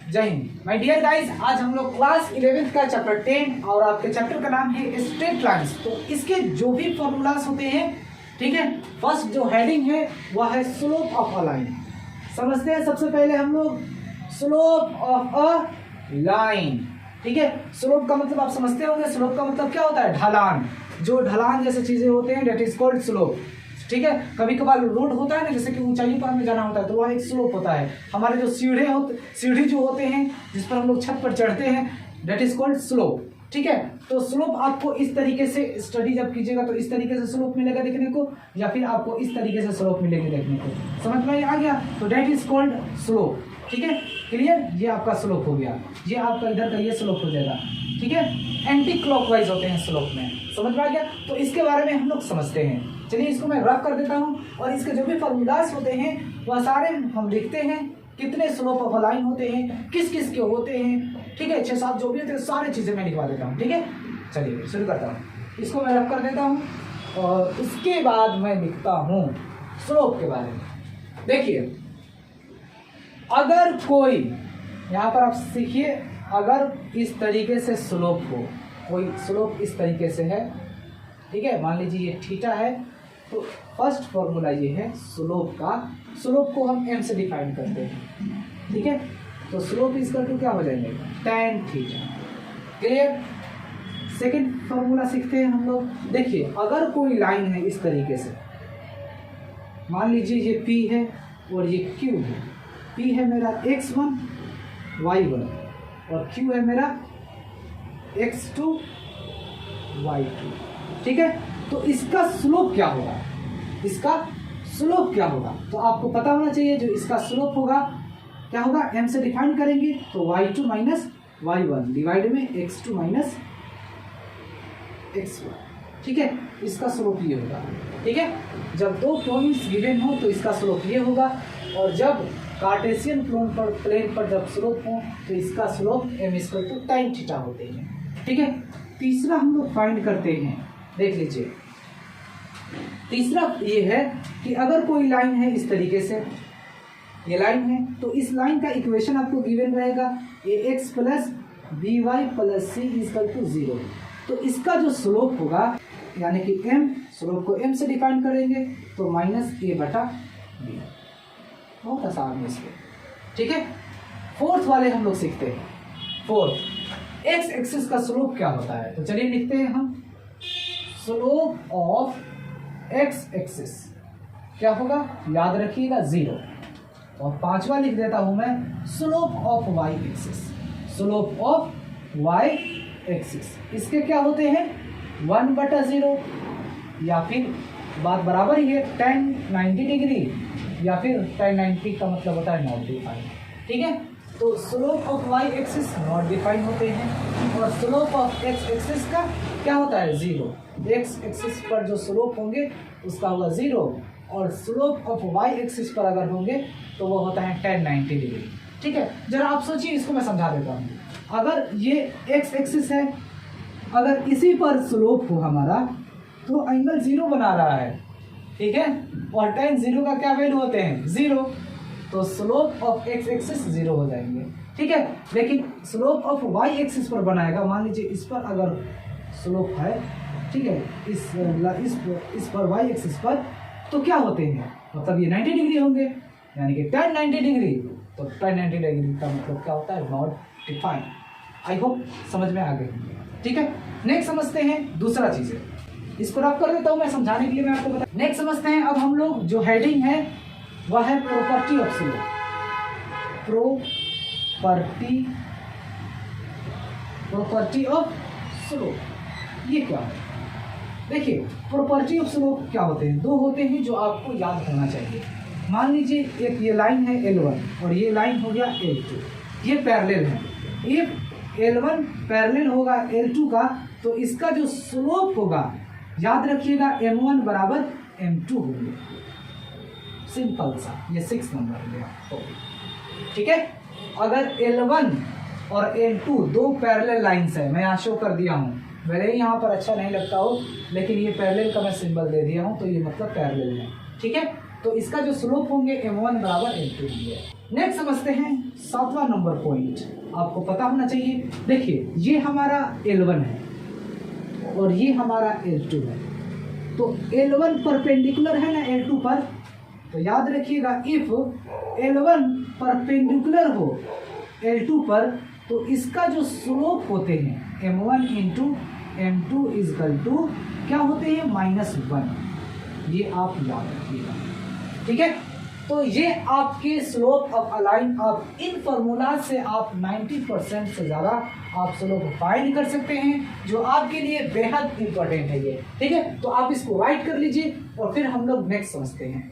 जय Hind my dear guys. आज हम लोग क्लास 11th का चैप्टर 10 और आपके चैप्टर का नाम है स्ट्रेट लाइंस। तो इसके जो भी फॉर्मूलाज होते हैं, ठीक है, फर्स्ट जो हेडिंग है वह है स्लोप ऑफ अ लाइन। समझते हैं सबसे पहले हम लोग स्लोप ऑफ अ लाइन। ठीक है, स्लोप का मतलब आप समझते होंगे, स्लोप का मतलब क्या होता है? ढलान। जो ढलान जैसे चीजें होते हैं दैट इज कॉल्ड स्लोप। ठीक है, कभी कभार रोड होता है ना, जैसे कि ऊंचाई पर हमें जाना होता है तो वह एक स्लोप होता है। हमारे जो सीढ़ी जो होते हैं जिस पर हम लोग छत पर चढ़ते हैं दैट इज कॉल्ड स्लोप। ठीक है, तो स्लोप आपको इस तरीके से स्टडी जब कीजिएगा तो इस तरीके से स्लोप मिलेगा देखने को, या फिर आपको इस तरीके से स्लोप मिलेगी देखने को। समझ में आ गया? तो दैट इज कॉल्ड स्लोप। ठीक है, क्लियर? ये आपका स्लोप हो गया, ये आपका इधर का ये स्लोप हो जाएगा। ठीक है, एंटी क्लॉकवाइज होते हैं स्लोप में। समझ में आ गया? तो इसके बारे में हम लोग समझते हैं। चलिए इसको मैं रफ कर देता हूँ और इसके जो भी फॉर्मूलाज होते हैं वह सारे हम लिखते हैं। कितने स्लोप ऑफ लाइन होते हैं, किस किस के होते हैं, ठीक है, 6-7 जो भी होते हैं सारी चीजें मैं लिखवा देता हूँ। ठीक है, चलिए शुरू करता हूँ। इसको मैं रफ कर देता हूँ और उसके बाद मैं लिखता हूँ स्लोप के बारे में। देखिए, अगर कोई, यहाँ पर आप सीखिए, अगर इस तरीके से स्लोप हो, कोई स्लोप इस तरीके से है, ठीक है, मान लीजिए ये थीटा है, तो फर्स्ट फॉर्मूला ये है स्लोप का। स्लोप को हम m से डिफाइन करते हैं। ठीक है, तो स्लोप इज इक्वल टू क्या हो जाएंगे? tan theta. Clear? Second formula सीखते हैं हम लोग। देखिए, अगर कोई लाइन है इस तरीके से, मान लीजिए ये P है और ये Q है। P है मेरा x1 y1 और Q है मेरा x2 y2। ठीक है, तो इसका स्लोप क्या होगा? इसका स्लोप क्या होगा तो आपको पता होना चाहिए। जो इसका स्लोप होगा क्या होगा? m से डिफाइन करेंगे तो y2 माइनस y1 डिवाइड में x2 माइनस x1। ठीक है, इसका स्लोप ये होगा। ठीक है, जब दो पॉइंट्स गिवन हो तो इसका स्लोप ये होगा, और जब कार्टेशियन प्लेन पर जब स्लोप हो तो इसका slope m equal to tan theta होते हैं। ठीक है, तीसरा हम लोग फाइंड करते हैं। देख लीजिए, तीसरा ये है कि अगर कोई लाइन है इस तरीके से, ये लाइन है, तो इस लाइन का इक्वेशन आपको गिवन रहेगा ax plus B Y plus C equal to 0। तो इसका जो स्लोप होगा, यानी कि m, स्लोप को m से डिफाइन करेंगे तो माइनस a बटा बी। बहुत आसान है इसके। ठीक है, फोर्थ वाले हम लोग सीखते हैं। फोर्थ, एक्स एक्सिस का स्लोप क्या होता है? तो चलिए लिखते हैं हम, स्लोप ऑफ एक्स एक्सिस क्या होगा? याद रखिएगा 0। और पांचवा लिख देता हूं मैं, slope of Y axis. Slope of Y axis इसके क्या होते हैं? 1/0, या फिर बात बराबर ही है tan 90 डिग्री, या फिर tan 90 का मतलब होता है नॉट डिफाइन। ठीक है, तो slope of Y axis not define होते हैं, और स्लोप ऑफ एक्स एक्सिस का क्या होता है? 0। एक्स एक्सिस पर जो स्लोप होंगे उसका होगा 0, और स्लोप ऑफ वाई एक्सिस पर अगर होंगे तो वो होता है tan 90 डिग्री। ठीक है, जरा आप सोचिए, इसको मैं समझा देता हूँ। अगर ये एक्स एक्सिस है, अगर इसी पर स्लोप हो हमारा तो एंगल 0 बना रहा है। ठीक है, और tan 0 का क्या वैल्यू होते हैं? 0। तो स्लोप ऑफ एक्स एक्सिस 0 हो जाएंगे। ठीक है, लेकिन स्लोप ऑफ वाई एक्सिस पर बनाएगा, मान लीजिए इस पर अगर स्लोप है, ठीक है, इस पर वाई एक्सिस पर, तो क्या होते हैं? मतलब ये 90 डिग्री होंगे, यानी कि tan 90 डिग्री। तो tan 90 डिग्री का मतलब क्या होता है? Not define. आई होप समझ में आ गई। ठीक है, नेक्स्ट समझते हैं दूसरा चीज है। इसको रफ कर देता हूँ मैं समझाने के लिए, मैं आपको बता। नेक्स्ट समझते हैं अब हम लोग, जो हेडिंग है वह है property of slope. Property of slope ये क्या है? देखिए, प्रॉपर्टी ऑफ स्लोप क्या होते हैं? दो होते हैं जो आपको याद होना चाहिए। मान लीजिए एक ये लाइन है L1 और ये लाइन हो गया L2, ये पैरेलल है। ये L1 पैरेलल होगा L2 का, तो इसका जो स्लोप होगा याद रखिएगा m1 बराबर m2 होंगे। सिंपल सा, ये 6 नंबर हो गया। ठीक है, अगर L1 और L2 दो पैरेलल लाइंस है, मैं यहाँ शो कर दिया हूँ, भले ही यहाँ पर अच्छा नहीं लगता हो, लेकिन ये पैरेलल का मैं सिंबल दे दिया हूँ, तो ये मतलब पैरेलल है। ठीक है, तो इसका जो स्लोप होंगे m1 बराबर m2 है। नेक्स्ट समझते हैं 7वां नंबर पॉइंट, आपको पता होना चाहिए। देखिए ये हमारा L1 है और ये हमारा L2 है, तो L1 परपेंडिकुलर है ना L2 पर, तो याद रखिएगा इफ L1 परपेंडिकुलर हो L2 पर तो इसका जो स्लोप होते हैं m1 into m2 is equal to क्या होते हैं -1, ये आप याद रखिएगा, ठीक है। तो ये आपके स्लोप ऑफ अलाइन, आप इन फॉर्मूला से आप 90% से ज़्यादा आप स्लोप फाइंड कर सकते हैं, जो आपके लिए बेहद इंपॉर्टेंट है ये, ठीक है। तो आप इसको राइट कर लीजिए और फिर हम लोग नेक्स्ट समझते हैं।